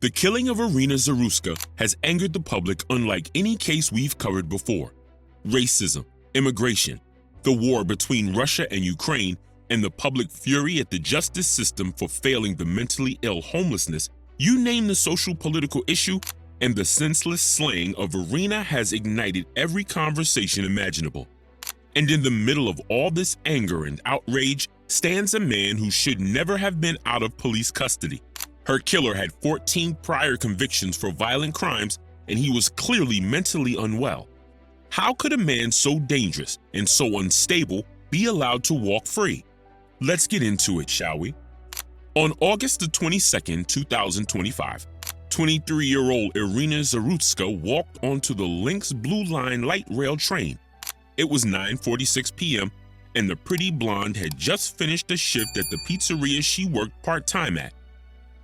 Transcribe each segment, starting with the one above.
The killing of Irina Zerushka has angered the public unlike any case we've covered before. Racism, immigration, the war between Russia and Ukraine, and the public fury at the justice system for failing the mentally ill, homelessness, you name the social political issue, and the senseless slaying of Irina has ignited every conversation imaginable. And in the middle of all this anger and outrage stands a man who should never have been out of police custody. Her killer had 14 prior convictions for violent crimes, and he was clearly mentally unwell. How could a man so dangerous and so unstable be allowed to walk free? Let's get into it, shall we? On August the 22nd, 2025, 23-year-old Irina Zarutska walked onto the Lynx Blue Line light rail train. It was 9:46 p.m., and the pretty blonde had just finished a shift at the pizzeria she worked part-time at.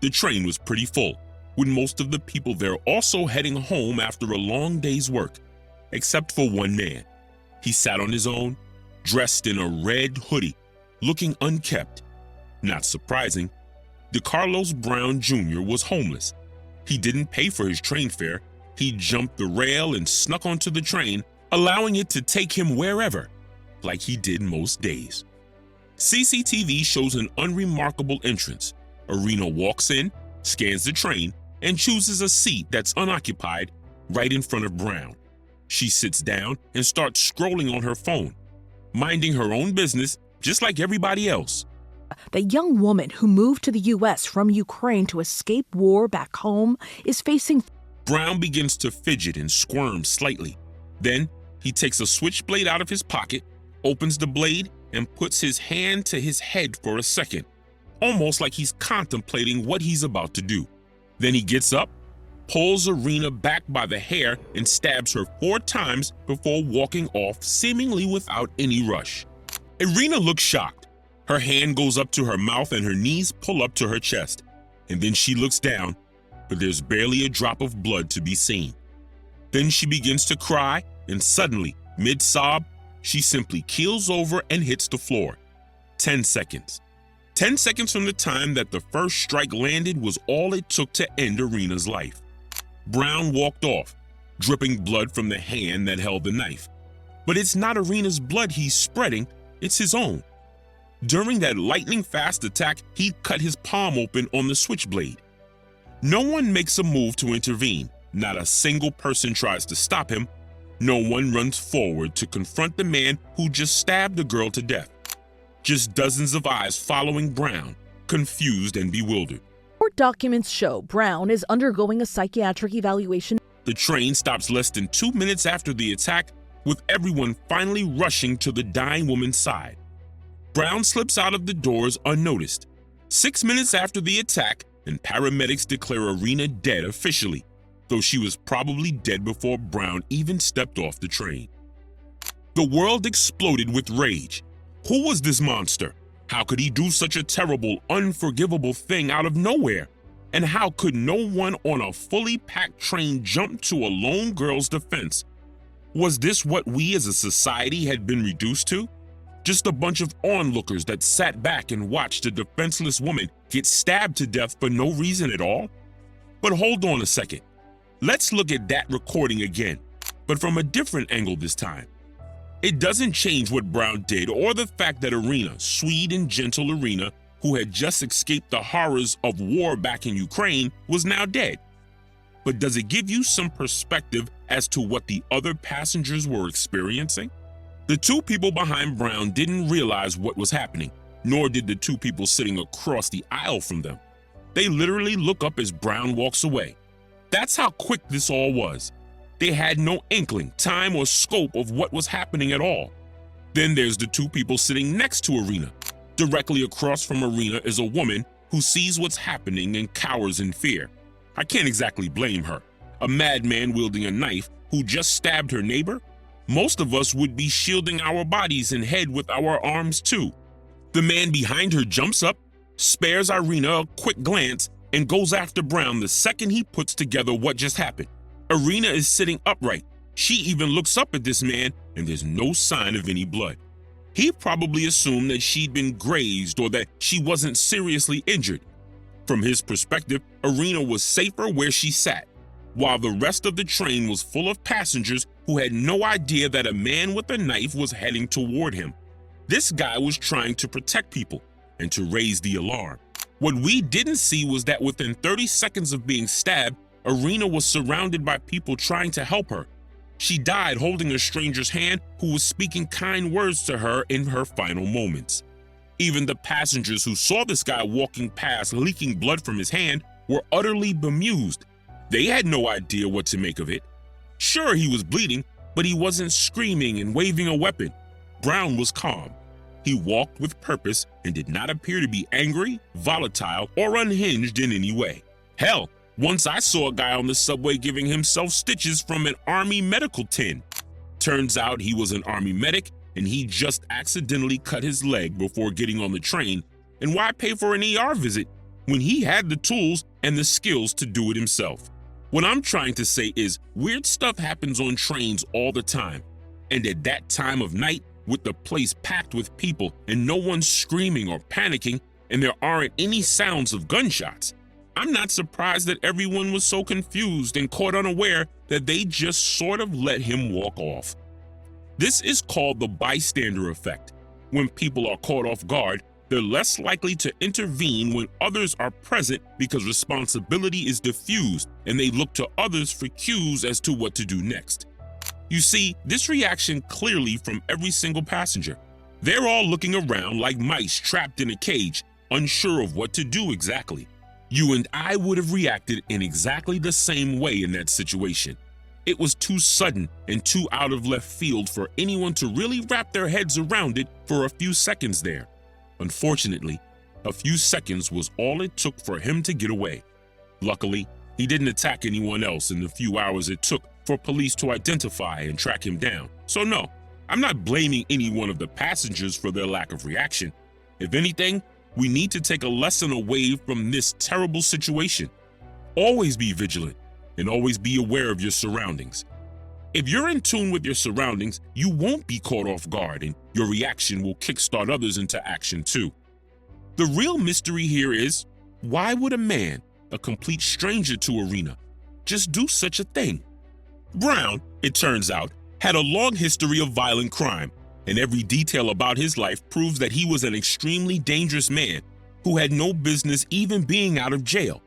The train was pretty full, with most of the people there also heading home after a long day's work, except for one man. He sat on his own, dressed in a red hoodie, looking unkempt. Not surprising, DeCarlos Brown Jr. was homeless. He didn't pay for his train fare. He jumped the rail and snuck onto the train, allowing it to take him wherever, like he did most days. CCTV shows an unremarkable entrance. Irina walks in, scans the train, and chooses a seat that's unoccupied right in front of Brown. She sits down and starts scrolling on her phone, minding her own business just like everybody else. The young woman who moved to the U.S. from Ukraine to escape war back home is facing... Brown begins to fidget and squirm slightly. Then he takes a switchblade out of his pocket, opens the blade, and puts his hand to his head for a second, almost like he's contemplating what he's about to do. Then he gets up, pulls Irina back by the hair, and stabs her 4 times before walking off, seemingly without any rush. Irina looks shocked. Her hand goes up to her mouth and her knees pull up to her chest. And then she looks down, but there's barely a drop of blood to be seen. Then she begins to cry, and suddenly, mid-sob, she simply keels over and hits the floor. 10 seconds. 10 seconds from the time that the first strike landed was all it took to end Irina's life. Brown walked off, dripping blood from the hand that held the knife. But it's not Irina's blood he's spreading, it's his own. During that lightning-fast attack, he cut his palm open on the switchblade. No one makes a move to intervene. Not a single person tries to stop him. No one runs forward to confront the man who just stabbed the girl to death. Just dozens of eyes following Brown, confused and bewildered. Court documents show Brown is undergoing a psychiatric evaluation. The train stops less than 2 minutes after the attack, with everyone finally rushing to the dying woman's side. Brown slips out of the doors unnoticed. 6 minutes after the attack, and paramedics declare Irina dead officially, though she was probably dead before Brown even stepped off the train. The world exploded with rage. Who was this monster? How could he do such a terrible, unforgivable thing out of nowhere? And how could no one on a fully packed train jump to a lone girl's defense? Was this what we as a society had been reduced to? Just a bunch of onlookers that sat back and watched a defenseless woman get stabbed to death for no reason at all? But hold on a second. Let's look at that recording again, but from a different angle this time. It doesn't change what Brown did or the fact that Irina, sweet and gentle Irina, who had just escaped the horrors of war back in Ukraine, was now dead. But does it give you some perspective as to what the other passengers were experiencing? The 2 people behind Brown didn't realize what was happening, nor did the 2 people sitting across the aisle from them. They literally look up as Brown walks away. That's how quick this all was. They had no inkling, time, or scope of what was happening at all. Then there's the 2 people sitting next to Irina. Directly across from Irina is a woman who sees what's happening and cowers in fear. I can't exactly blame her. A madman wielding a knife who just stabbed her neighbor? Most of us would be shielding our bodies and head with our arms too. The man behind her jumps up, spares Irina a quick glance, and goes after Brown the second he puts together what just happened. Irina is sitting upright. She even looks up at this man, and there's no sign of any blood. He probably assumed that she'd been grazed or that she wasn't seriously injured. From his perspective, Irina was safer where she sat, while the rest of the train was full of passengers who had no idea that a man with a knife was heading toward him. This guy was trying to protect people and to raise the alarm. What we didn't see was that within 30 seconds of being stabbed, Irina was surrounded by people trying to help her. She died holding a stranger's hand who was speaking kind words to her in her final moments. Even the passengers who saw this guy walking past leaking blood from his hand were utterly bemused. They had no idea what to make of it. Sure, he was bleeding, but he wasn't screaming and waving a weapon. Brown was calm. He walked with purpose and did not appear to be angry, volatile, or unhinged in any way. Hell, once I saw a guy on the subway giving himself stitches from an army medical tin. Turns out he was an army medic and he just accidentally cut his leg before getting on the train. And why pay for an ER visit when he had the tools and the skills to do it himself? What I'm trying to say is weird stuff happens on trains all the time. And at that time of night, with the place packed with people and no one screaming or panicking, and there aren't any sounds of gunshots, I'm not surprised that everyone was so confused and caught unaware that they just sort of let him walk off. This is called the bystander effect. When people are caught off guard, they're less likely to intervene when others are present because responsibility is diffused and they look to others for cues as to what to do next. You see this reaction clearly from every single passenger. They're all looking around like mice trapped in a cage, unsure of what to do exactly. You and I would have reacted in exactly the same way in that situation. It was too sudden and too out of left field for anyone to really wrap their heads around it for a few seconds there. Unfortunately, a few seconds was all it took for him to get away. Luckily, he didn't attack anyone else in the few hours it took for police to identify and track him down. So no, I'm not blaming any one of the passengers for their lack of reaction. If anything, we need to take a lesson away from this terrible situation. Always be vigilant and always be aware of your surroundings. If you're in tune with your surroundings, you won't be caught off guard and your reaction will kickstart others into action too. The real mystery here is, why would a man, a complete stranger to Irina, just do such a thing? Brown, it turns out, had a long history of violent crime, and every detail about his life proves that he was an extremely dangerous man who had no business even being out of jail.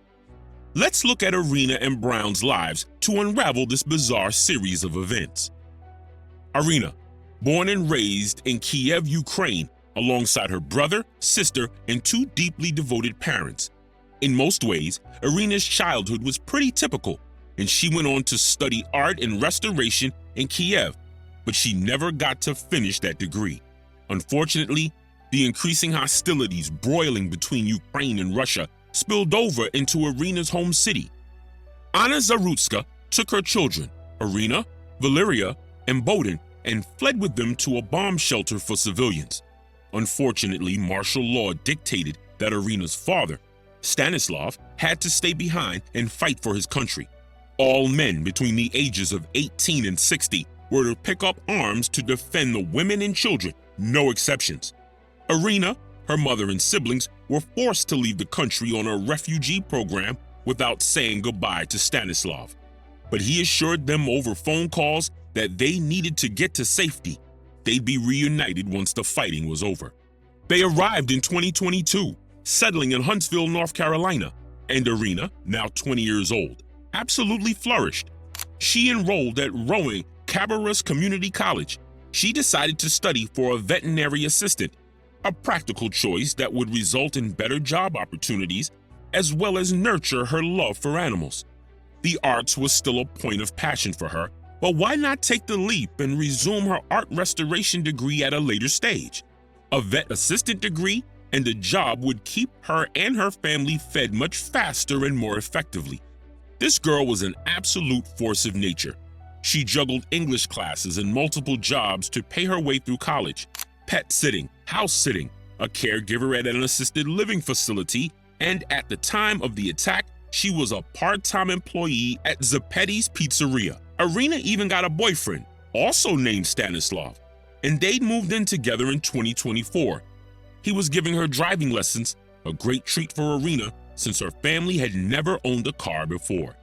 Let's look at Irina and Brown's lives to unravel this bizarre series of events. Irina, born and raised in Kiev, Ukraine, alongside her brother, sister, and two deeply devoted parents. In most ways, Irina's childhood was pretty typical, and she went on to study art and restoration in Kiev, but she never got to finish that degree. Unfortunately, the increasing hostilities broiling between Ukraine and Russia spilled over into Irina's home city. Irina Zarutska took her children, Irina, Valeria, and Boden, and fled with them to a bomb shelter for civilians. Unfortunately, martial law dictated that Irina's father, Stanislav, had to stay behind and fight for his country. All men between the ages of 18 and 60 were to pick up arms to defend the women and children, no exceptions. Irina, her mother and siblings were forced to leave the country on a refugee program without saying goodbye to Stanislav. But he assured them over phone calls that they needed to get to safety. They'd be reunited once the fighting was over. They arrived in 2022, settling in Huntsville, North Carolina, and Irina, now 20 years old, absolutely flourished. She enrolled at Rowing Cabarrus Community College. She decided to study for a veterinary assistant, a practical choice that would result in better job opportunities as well as nurture her love for animals. The arts was still a point of passion for her, but why not take the leap and resume her art restoration degree at a later stage? A vet assistant degree and a job would keep her and her family fed much faster and more effectively. This girl was an absolute force of nature. She juggled English classes and multiple jobs to pay her way through college. Pet sitting, house sitting, a caregiver at an assisted living facility, and at the time of the attack, she was a part-time employee at Zappetti's Pizzeria. Irina even got a boyfriend, also named Stanislav, and they'd moved in together in 2024. He was giving her driving lessons, a great treat for Irina, since her family had never owned a car before.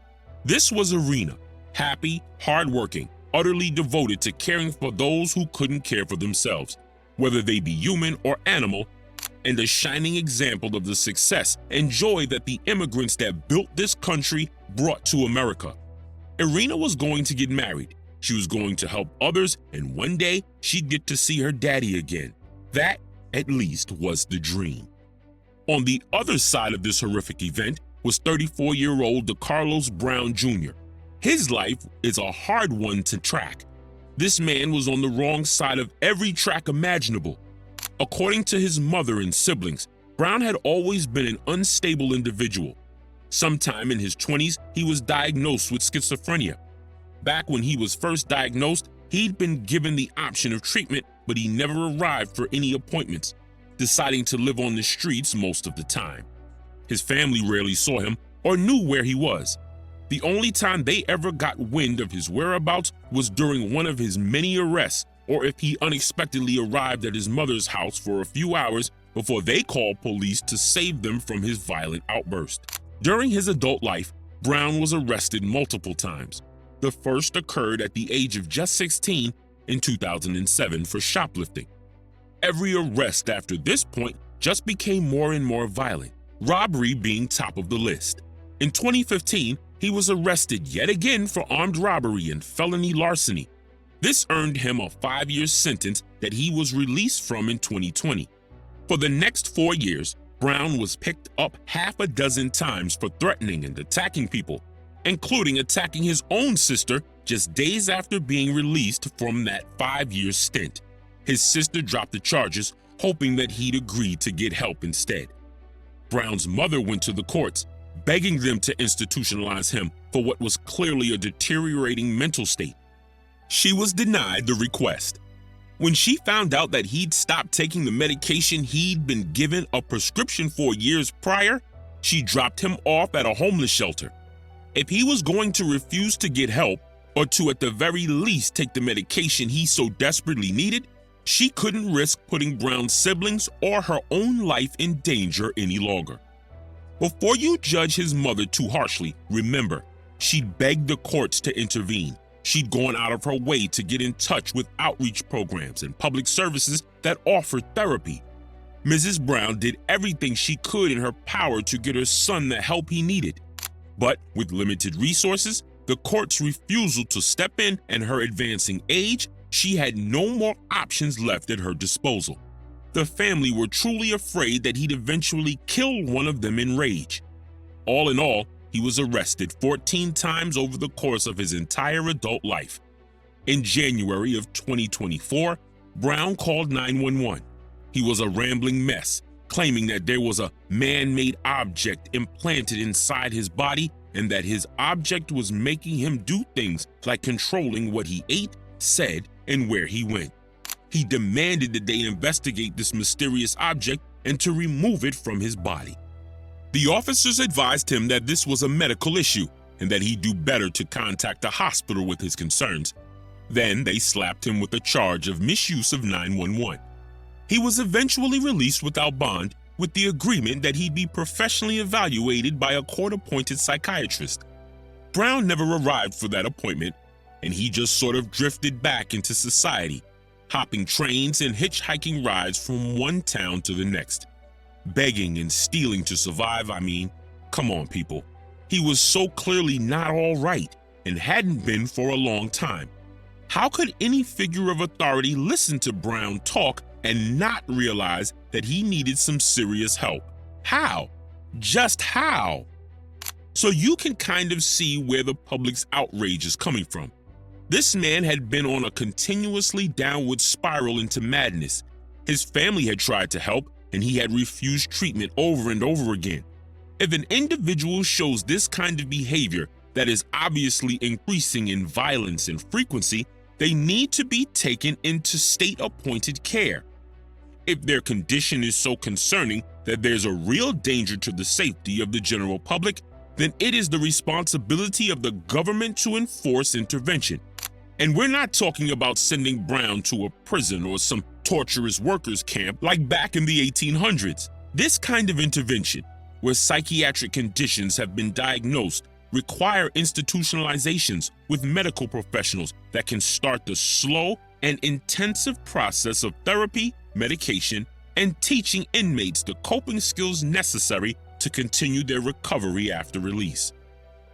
This was Irina, happy, hardworking, utterly devoted to caring for those who couldn't care for themselves, whether they be human or animal, and a shining example of the success and joy that the immigrants that built this country brought to America. Irina was going to get married. She was going to help others, and one day she'd get to see her daddy again. That, at least, was the dream. On the other side of this horrific event was 34-year-old DeCarlos Brown Jr. His life is a hard one to track. This man was on the wrong side of every track imaginable. According to his mother and siblings, Brown had always been an unstable individual. Sometime in his 20s, he was diagnosed with schizophrenia. Back when he was first diagnosed, he'd been given the option of treatment, but he never arrived for any appointments, deciding to live on the streets most of the time. His family rarely saw him or knew where he was. The only time they ever got wind of his whereabouts was during one of his many arrests, or if he unexpectedly arrived at his mother's house for a few hours before they called police to save them from his violent outburst. During his adult life, Brown was arrested multiple times. The first occurred at the age of just 16 in 2007 for shoplifting. Every arrest after this point just became more and more violent, robbery being top of the list. In 2015, he was arrested yet again for armed robbery and felony larceny. This earned him a 5-year sentence that he was released from in 2020. For the next 4 years, Brown was picked up half a dozen times for threatening and attacking people, including attacking his own sister just days after being released from that 5-year stint. His sister dropped the charges, hoping that he'd agree to get help instead. Brown's mother went to the courts, begging them to institutionalize him for what was clearly a deteriorating mental state. She was denied the request. When she found out that he'd stopped taking the medication he'd been given a prescription for years prior, she dropped him off at a homeless shelter. If he was going to refuse to get help, or to at the very least take the medication he so desperately needed, she couldn't risk putting Brown's siblings or her own life in danger any longer. Before you judge his mother too harshly, remember, she'd begged the courts to intervene. She'd gone out of her way to get in touch with outreach programs and public services that offered therapy. Mrs. Brown did everything she could in her power to get her son the help he needed. But with limited resources, the court's refusal to step in, and her advancing age, she had no more options left at her disposal. The family were truly afraid that he'd eventually kill one of them in rage. All in all, he was arrested 14 times over the course of his entire adult life. In January of 2024, Brown called 911. He was a rambling mess, claiming that there was a man-made object implanted inside his body and that his object was making him do things like controlling what he ate, said, and where he went. He demanded that they investigate this mysterious object and to remove it from his body. The officers advised him that this was a medical issue and that he'd do better to contact a hospital with his concerns. Then they slapped him with a charge of misuse of 911. He was eventually released without bond, with the agreement that he'd be professionally evaluated by a court-appointed psychiatrist. Brown never arrived for that appointment, and he just sort of drifted back into society, hopping trains and hitchhiking rides from one town to the next. Begging and stealing to survive, I mean. Come on, people. He was so clearly not all right and hadn't been for a long time. How could any figure of authority listen to Brown talk and not realize that he needed some serious help? How? Just how? So you can kind of see where the public's outrage is coming from. This man had been on a continuously downward spiral into madness. His family had tried to help, and he had refused treatment over and over again. If an individual shows this kind of behavior that is obviously increasing in violence and frequency, they need to be taken into state-appointed care. If their condition is so concerning that there's a real danger to the safety of the general public, then it is the responsibility of the government to enforce intervention. And we're not talking about sending Brown to a prison or some torturous workers camp like back in the 1800s. This kind of intervention, where psychiatric conditions have been diagnosed require institutionalizations with medical professionals that can start the slow and intensive process of therapy, medication, and teaching inmates the coping skills necessary to continue their recovery after release.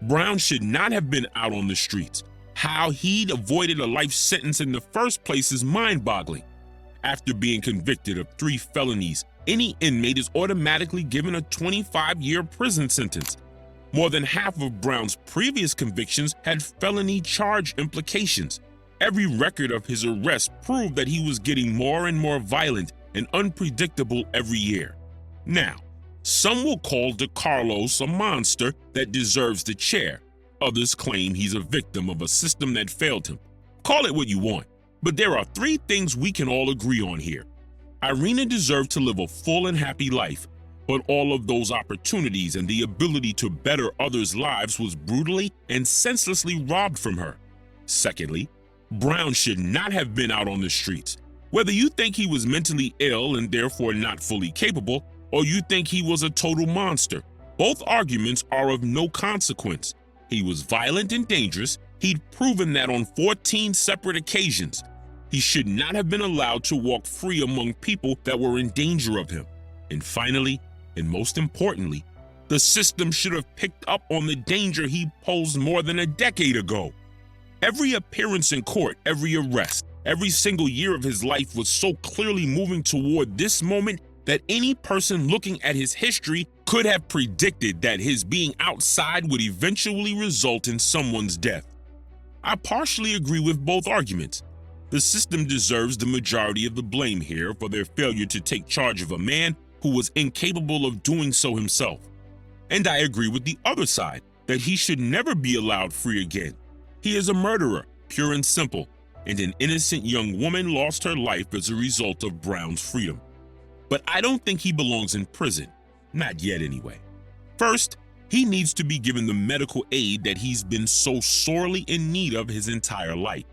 Brown should not have been out on the streets. How he'd avoided a life sentence in the first place is mind-boggling. After being convicted of 3 felonies, any inmate is automatically given a 25-year prison sentence. More than half of Brown's previous convictions had felony charge implications. Every record of his arrest proved that he was getting more and more violent and unpredictable every year. Now, some will call DeCarlos a monster that deserves the chair. Others claim he's a victim of a system that failed him. Call it what you want, but there are 3 things we can all agree on here. Irina deserved to live a full and happy life, but all of those opportunities and the ability to better others' lives was brutally and senselessly robbed from her. Secondly, Brown should not have been out on the streets. Whether you think he was mentally ill and therefore not fully capable, or you think he was a total monster, both arguments are of no consequence. He was violent and dangerous. He'd proven that on 14 separate occasions. He should not have been allowed to walk free among people that were in danger of him. And finally, and most importantly, the system should have picked up on the danger he posed more than a decade ago. Every appearance in court, every arrest, every single year of his life was so clearly moving toward this moment that any person looking at his history could have predicted that his being outside would eventually result in someone's death. I partially agree with both arguments. The system deserves the majority of the blame here for their failure to take charge of a man who was incapable of doing so himself. And I agree with the other side that he should never be allowed free again. He is a murderer, pure and simple, and an innocent young woman lost her life as a result of Brown's freedom. But I don't think he belongs in prison, not yet anyway. First, he needs to be given the medical aid that he's been so sorely in need of his entire life.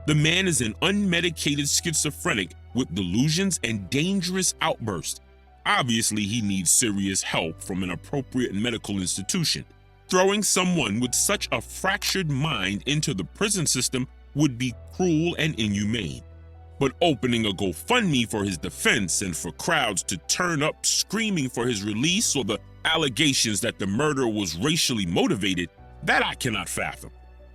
The man is an unmedicated schizophrenic with delusions and dangerous outbursts. Obviously, he needs serious help from an appropriate medical institution. Throwing someone with such a fractured mind into the prison system would be cruel and inhumane. But opening a GoFundMe for his defense and for crowds to turn up screaming for his release or the allegations that the murder was racially motivated, that I cannot fathom.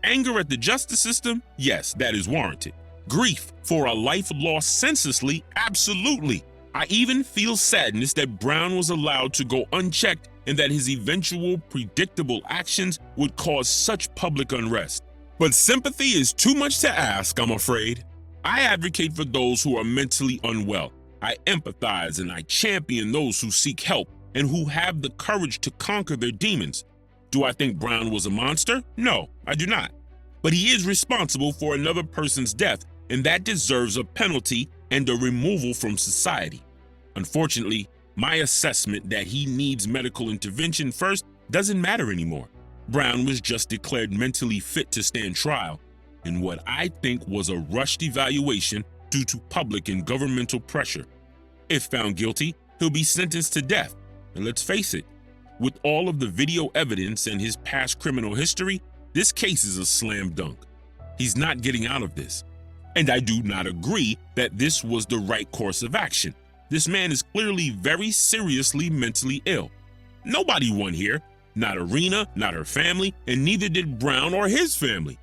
Anger at the justice system? Yes, that is warranted. Grief for a life lost senselessly? Absolutely. I even feel sadness that Brown was allowed to go unchecked and that his eventual predictable actions would cause such public unrest. But sympathy is too much to ask, I'm afraid. I advocate for those who are mentally unwell. I empathize and I champion those who seek help and who have the courage to conquer their demons. Do I think Brown was a monster? No, I do not. But he is responsible for another person's death, and that deserves a penalty and a removal from society. Unfortunately, my assessment that he needs medical intervention first doesn't matter anymore. Brown was just declared mentally fit to stand trial in what I think was a rushed evaluation due to public and governmental pressure. If found guilty, he'll be sentenced to death. And let's face it, with all of the video evidence and his past criminal history, this case is a slam dunk. He's not getting out of this. And I do not agree that this was the right course of action. This man is clearly very seriously mentally ill. Nobody won here, not Irina, not her family, and neither did Brown or his family.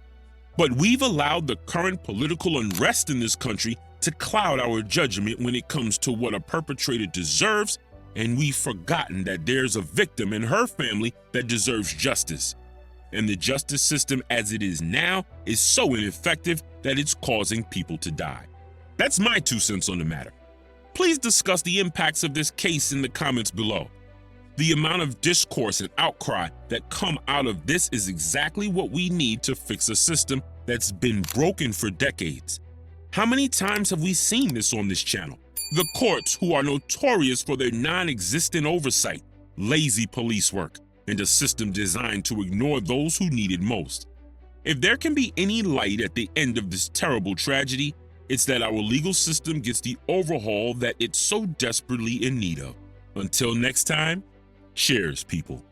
But we've allowed the current political unrest in this country to cloud our judgment when it comes to what a perpetrator deserves, and we've forgotten that there's a victim and her family that deserves justice. And the justice system as it is now is so ineffective that it's causing people to die. That's my 2 cents on the matter. Please discuss the impacts of this case in the comments below. The amount of discourse and outcry that come out of this is exactly what we need to fix a system that's been broken for decades. How many times have we seen this on this channel? The courts, who are notorious for their non-existent oversight, lazy police work, and a system designed to ignore those who need it most. If there can be any light at the end of this terrible tragedy, it's that our legal system gets the overhaul that it's so desperately in need of. Until next time, shares people.